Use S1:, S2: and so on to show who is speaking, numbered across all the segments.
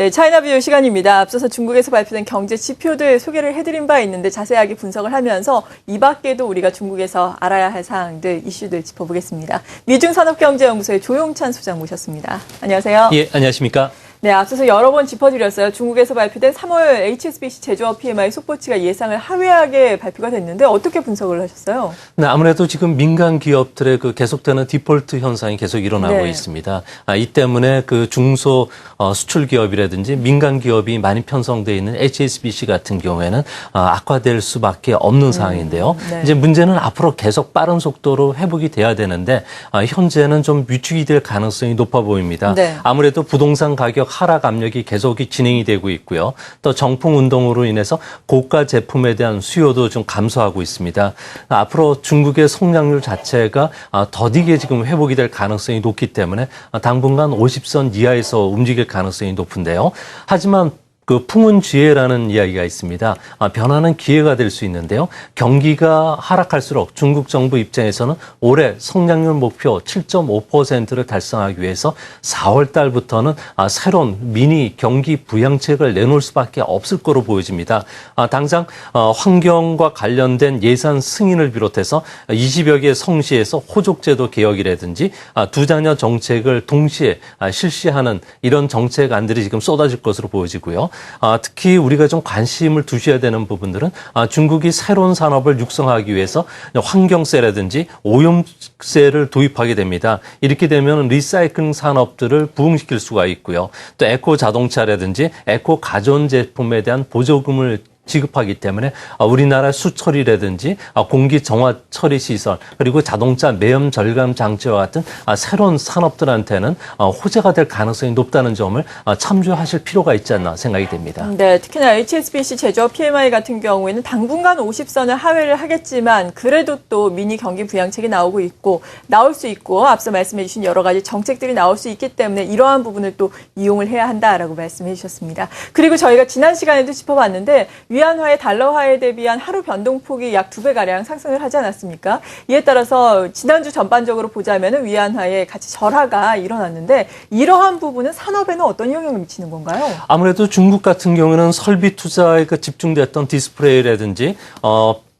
S1: 네, 차이나뷰 시간입니다. 앞서서 중국에서 발표된 경제 지표들 소개를 해드린 바 있는데 자세하게 분석을 하면서 이 밖에도 우리가 중국에서 알아야 할 사항들, 이슈들 짚어보겠습니다. 미중산업경제연구소의 조용찬 소장 모셨습니다. 안녕하세요.
S2: 예, 안녕하십니까?
S1: 네, 앞서서 여러 번 짚어드렸어요. 중국에서 발표된 3월 HSBC 제조업 PMI 속보치가 예상을 하회하게 발표가 됐는데 어떻게 분석을 하셨어요?
S2: 네, 아무래도 지금 민간 기업들의 그 계속되는 디폴트 현상이 계속 일어나고
S1: 네.
S2: 있습니다. 이 때문에 그 중소 수출 기업이라든지 민간 기업이 많이 편성되어 있는 HSBC 같은 경우에는 악화될 수밖에 없는 상황인데요.
S1: 네.
S2: 이제 문제는 앞으로 계속 빠른 속도로 회복이 돼야 되는데 현재는 좀 위축이 될 가능성이 높아 보입니다.
S1: 네.
S2: 아무래도 부동산 가격 하락 압력이 계속이 진행이 되고 있고요. 또 정품 운동으로 인해서 고가 제품에 대한 수요도 좀 감소하고 있습니다. 앞으로 중국의 성장률 자체가 더디게 지금 회복이 될 가능성이 높기 때문에 당분간 50선 이하에서 움직일 가능성이 높은데요. 하지만 그 풍운지혜라는 이야기가 있습니다. 변화는 기회가 될 수 있는데요. 경기가 하락할수록 중국 정부 입장에서는 올해 성장률 목표 7.5%를 달성하기 위해서 4월 달부터는 새로운 미니 경기 부양책을 내놓을 수밖에 없을 거로 보여집니다. 당장 환경과 관련된 예산 승인을 비롯해서 20여 개 성시에서 호족제도 개혁이라든지 두 자녀 정책을 동시에 실시하는 이런 정책안들이 지금 쏟아질 것으로 보여지고요. 특히 우리가 좀 관심을 두셔야 되는 부분들은 중국이 새로운 산업을 육성하기 위해서 환경세라든지 오염세를 도입하게 됩니다. 이렇게 되면 리사이클링 산업들을 부흥시킬 수가 있고요. 또 에코 자동차라든지 에코 가전제품에 대한 보조금을 지급하기 때문에 우리나라 수처리라든지 공기 정화 처리 시설 그리고 자동차 매연 절감 장치와 같은 새로운 산업들한테는 호재가 될 가능성이 높다는 점을 참조하실 필요가 있지 않나 생각이 됩니다.
S1: 네, 특히나 HSBC 제조업 PMI 같은 경우에는 당분간 50선을 하회를 하겠지만 그래도 또 미니 경기 부양책이 나올 수 있고 앞서 말씀해 주신 여러 가지 정책들이 나올 수 있기 때문에 이러한 부분을 또 이용을 해야 한다라고 말씀해 주셨습니다. 그리고 저희가 지난 시간에도 짚어봤는데 위안화의 달러화에 대비한 하루 변동폭이 약 2배가량 상승을 하지 않았습니까? 이에 따라서 지난주 전반적으로 보자면 위안화의 가치 절하가 일어났는데 이러한 부분은 산업에는 어떤 영향을 미치는 건가요?
S2: 아무래도 중국 같은 경우는 설비 투자에 집중됐던 디스플레이라든지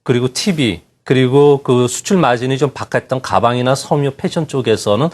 S2: 그리고 TV 그리고 그 수출 마진이 좀 박했던 가방이나 섬유 패션 쪽에서는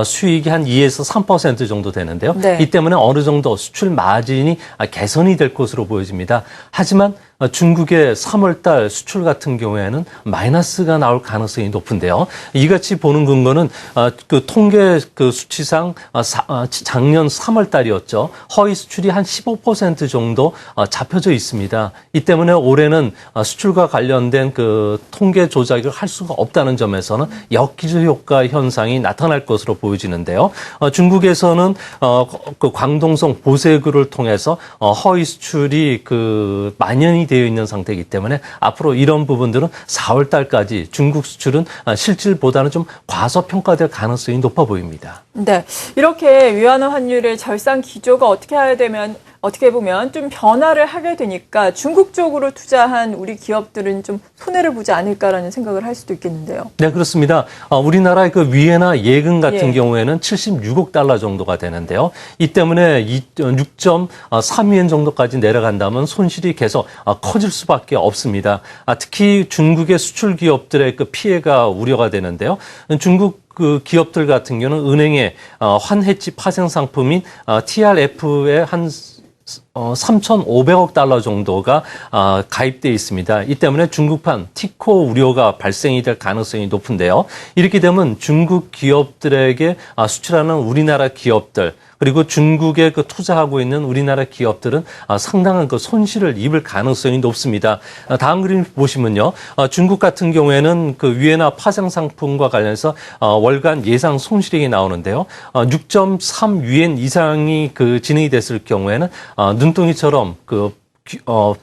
S2: 수익이 한 2에서 3% 정도 되는데요.
S1: 네.
S2: 이 때문에 어느 정도 수출 마진이 개선이 될 것으로 보여집니다. 하지만 중국의 3월 달 수출 같은 경우에는 마이너스가 나올 가능성이 높은데요. 이같이 보는 근거는 그 통계 그 수치상 작년 3월 달이었죠. 허위 수출이 한 15% 정도 잡혀져 있습니다. 이 때문에 올해는 수출과 관련된 그 통계 조작을 할 수가 없다는 점에서는 역기조 효과 현상이 나타날 것으로 보여지는데요. 중국에서는 그 광동성 보세그를 통해서 허위 수출이 그 만연이 되어 있는 상태이기 때문에 앞으로 이런 부분들은 4월 달까지 중국 수출은 실질보다는 좀 과소평가될 가능성이 높아 보입니다.
S1: 네, 이렇게 위안화 환율의 절상 기조가 어떻게 보면 좀 변화를 하게 되니까 중국 쪽으로 투자한 우리 기업들은 좀 손해를 보지 않을까라는 생각을 할 수도 있겠는데요.
S2: 네, 그렇습니다. 우리나라의 그 위엔화 예금 같은 경우에는 76억 달러 정도가 되는데요. 이 때문에 6.3위엔 정도까지 내려간다면 손실이 계속 커질 수밖에 없습니다. 특히 중국의 수출 기업들의 그 피해가 우려가 되는데요. 중국 그 기업들 같은 경우는 은행의 환해지 파생 상품인 TRF에 한 3,500억 달러 정도가 가입돼 있습니다. 이 때문에 중국판 티코 우려가 발생이 될 가능성이 높은데요. 이렇게 되면 중국 기업들에게 수출하는 우리나라 기업들 그리고 중국에 그 투자하고 있는 우리나라 기업들은 상당한 그 손실을 입을 가능성이 높습니다. 다음 그림 보시면요. 중국 같은 경우에는 그 위엔화 파생 상품과 관련해서 월간 예상 손실액이 나오는데요. 6.3 위엔 이상이 그 진행이 됐을 경우에는 눈덩이처럼 그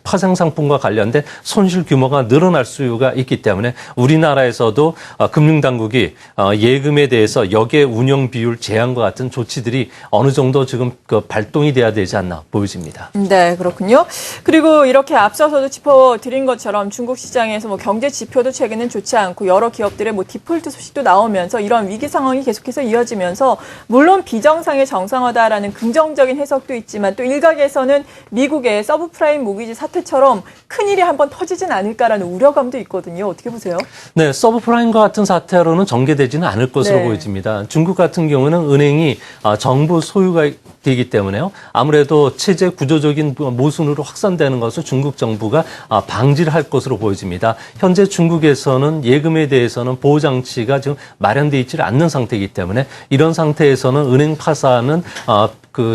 S2: 파생 상품과 관련된 손실 규모가 늘어날 수가 있기 때문에 우리나라에서도 금융당국이 예금에 대해서 역의 운영 비율 제한과 같은 조치들이 어느 정도 지금 발동이 돼야 되지 않나 보여집니다.
S1: 네, 그렇군요. 그리고 이렇게 앞서서도 짚어드린 것처럼 중국 시장에서 뭐 경제 지표도 최근엔 좋지 않고 여러 기업들의 뭐 디폴트 소식도 나오면서 이런 위기 상황이 계속해서 이어지면서 물론 비정상의 정상화다라는 긍정적인 해석도 있지만 또 일각에서는 미국의 서브프라임 모기지 사태처럼 큰일이 한번 터지진 않을까라는 우려감도 있거든요. 어떻게 보세요?
S2: 네, 서브프라임과 같은 사태로는 전개되지는 않을 것으로
S1: 네.
S2: 보여집니다. 중국 같은 경우는 은행이 정부 소유가 되기 때문에요. 아무래도 체제 구조적인 모순으로 확산되는 것을 중국 정부가 방지를 할 것으로 보여집니다. 현재 중국에서는 예금에 대해서는 보호장치가 지금 마련되어 있지 않는 상태이기 때문에 이런 상태에서는 은행 파산은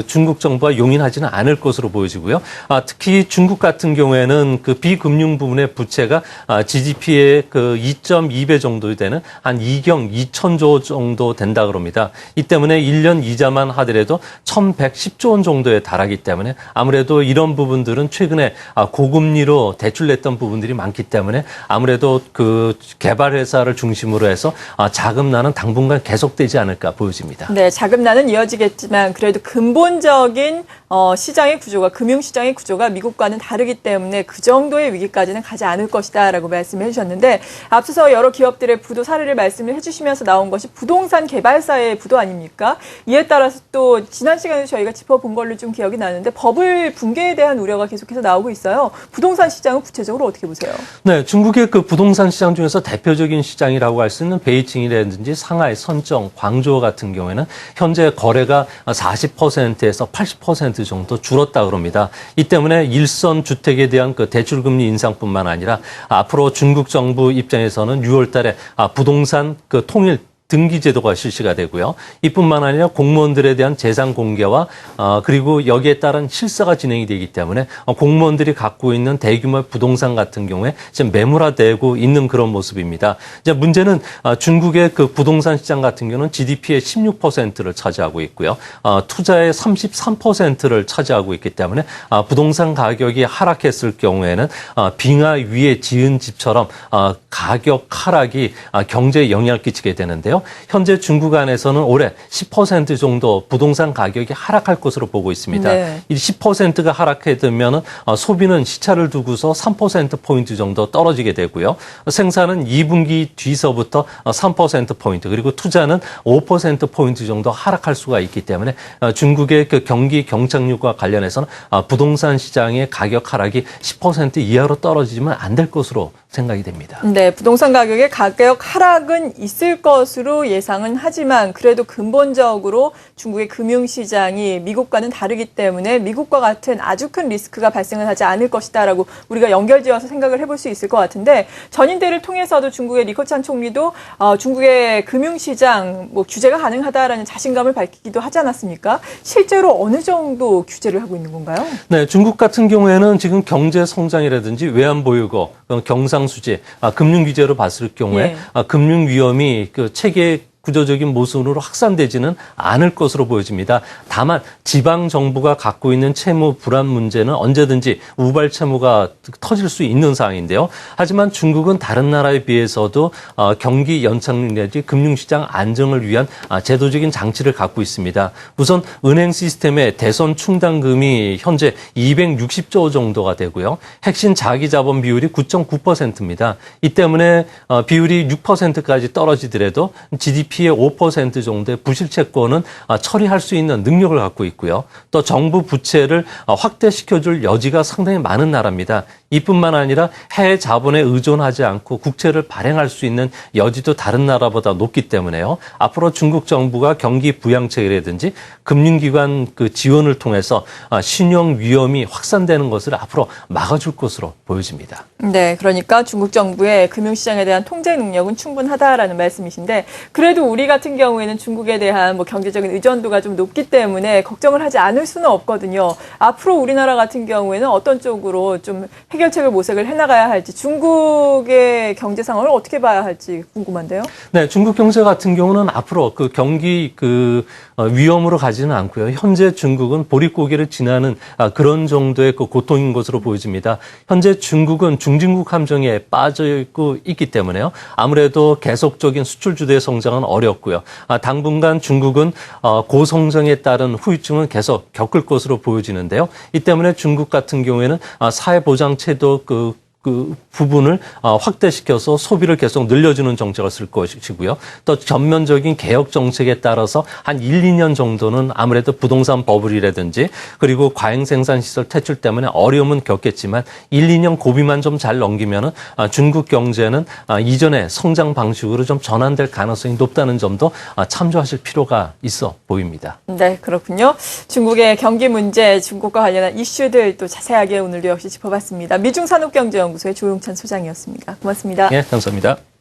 S2: 중국 정부가 용인하지는 않을 것으로 보여지고요. 특히 중국 같은 경우에는 비금융 부분의 부채가 GDP의 2.2배 정도 되는 한 2경 2천조 정도 된다 그럽니다. 이 때문에 1년 이자만 하더라도 1,110조 원 정도에 달하기 때문에 아무래도 이런 부분들은 최근에 고금리로 대출냈던 부분들이 많기 때문에 아무래도 개발 회사를 중심으로 해서 자금난은 당분간 계속되지 않을까 보여집니다.
S1: 네, 자금난은 이어지겠지만 그래도 근본적인 시장의 구조가 금융시장의 구조가 미국과는 다르기 때문에 그 정도의 위기까지는 가지 않을 것이다라고 말씀해 주셨는데 앞서서 여러 기업들의 부도 사례를 말씀을 해주시면서 나온 것이 부동산 개발사의 부도 아닙니까? 이에 따라서 또 지난 시간에 저희가 짚어본 걸로 좀 기억이 나는데 버블 붕괴에 대한 우려가 계속해서 나오고 있어요. 부동산 시장은 구체적으로 어떻게 보세요?
S2: 네, 중국의 부동산 시장 중에서 대표적인 시장이라고 할 수 있는 베이징이라든지 상하이, 선정, 광저우 같은 경우에는 현재 거래가 40%에서 80% 정도 줄었다 그럽니다. 이 때문에 일선 주택에 대한 대출금리 인상뿐만 아니라 앞으로 중국 정부 입장에서는 6월 달에 부동산 통일 등기 제도가 실시가 되고요. 이뿐만 아니라 공무원들에 대한 재산 공개와 그리고 여기에 따른 실사가 진행이 되기 때문에 공무원들이 갖고 있는 대규모 부동산 같은 경우에 지금 매물화되고 있는 그런 모습입니다. 이제 문제는 중국의 부동산 시장 같은 경우는 GDP의 16%를 차지하고 있고요. 투자의 33%를 차지하고 있기 때문에 부동산 가격이 하락했을 경우에는 빙하 위에 지은 집처럼 가격 하락이 경제에 영향을 끼치게 되는데요. 현재 중국 안에서는 올해 10% 정도 부동산 가격이 하락할 것으로 보고 있습니다.
S1: 네.
S2: 이 10%가 하락해 되면 소비는 시차를 두고서 3%포인트 정도 떨어지게 되고요. 생산은 2분기 뒤서부터 3%포인트 그리고 투자는 5%포인트 정도 하락할 수가 있기 때문에 중국의 경기 경착륙과 관련해서는 부동산 시장의 가격 하락이 10% 이하로 떨어지면 안 될 것으로 생각이 됩니다.
S1: 네, 부동산 가격의 가격 하락은 있을 것으로 예상은 하지만 그래도 근본적으로 중국의 금융시장이 미국과는 다르기 때문에 미국과 같은 아주 큰 리스크가 발생을 하지 않을 것이다라고 우리가 연결지어서 생각을 해볼 수 있을 것 같은데 전인대를 통해서도 중국의 리커찬 총리도 중국의 금융시장 규제가 가능하다라는 자신감을 밝히기도 하지 않았습니까? 실제로 어느 정도 규제를 하고 있는 건가요?
S2: 네, 중국 같은 경우에는 지금 경제 성장이라든지 외환 보유고 경상수지, 금융 규제로 봤을 경우에 금융 위험이 체계 구조적인 모순으로 확산되지는 않을 것으로 보여집니다. 다만 지방 정부가 갖고 있는 채무 불안 문제는 언제든지 우발 채무가 터질 수 있는 상황인데요. 하지만 중국은 다른 나라에 비해서도 경기 연착륙 내지 금융시장 안정을 위한 제도적인 장치를 갖고 있습니다. 우선 은행 시스템의 대선 충당금이 현재 260조 정도가 되고요. 핵심 자기자본 비율이 9.9%입니다. 이 때문에 비율이 6%까지 떨어지더라도 GDP의 5% 정도의 부실 채권은 처리할 수 있는 능력을 갖고 있고요. 또 정부 부채를 확대시켜줄 여지가 상당히 많은 나라입니다. 이뿐만 아니라 해외 자본에 의존하지 않고 국채를 발행할 수 있는 여지도 다른 나라보다 높기 때문에요. 앞으로 중국 정부가 경기 부양책이라든지 금융기관 지원을 통해서 신용 위험이 확산되는 것을 앞으로 막아줄 것으로 보여집니다.
S1: 네, 그러니까 중국 정부의 금융시장에 대한 통제 능력은 충분하다라는 말씀이신데 그래도 우리 같은 경우에는 중국에 대한 뭐 경제적인 의존도가 좀 높기 때문에 걱정을 하지 않을 수는 없거든요. 앞으로 우리나라 같은 경우에는 어떤 쪽으로 좀 해결책을 모색을 해나가야 할지, 중국의 경제 상황을 어떻게 봐야 할지 궁금한데요.
S2: 네, 중국 경제 같은 경우는 앞으로 그 경기 위험으로 가지는 않고요. 현재 중국은 보릿고개를 지나는 그런 정도의 그 고통인 것으로 보여집니다. 현재 중국은 중진국 함정에 빠져 있기 때문에요. 아무래도 계속적인 수출 주도의 성장은 어렵고요. 당분간 중국은 고성장에 따른 후유증은 계속 겪을 것으로 보여지는데요. 이 때문에 중국 같은 경우에는 사회보장제도 그 부분을 확대시켜서 소비를 계속 늘려주는 정책을 쓸 것이고요. 또 전면적인 개혁 정책에 따라서 한 1, 2년 정도는 아무래도 부동산 버블이라든지 그리고 과잉생산시설 퇴출 때문에 어려움은 겪겠지만 1, 2년 고비만 좀 잘 넘기면은 중국 경제는 이전의 성장 방식으로 좀 전환될 가능성이 높다는 점도 참조하실 필요가 있어 보입니다.
S1: 네, 그렇군요. 중국의 경기 문제, 중국과 관련한 이슈들 또 자세하게 오늘도 역시 짚어봤습니다. 미중산업경제연구소의 조용찬 소장이었습니다. 고맙습니다.
S2: 예, 감사합니다.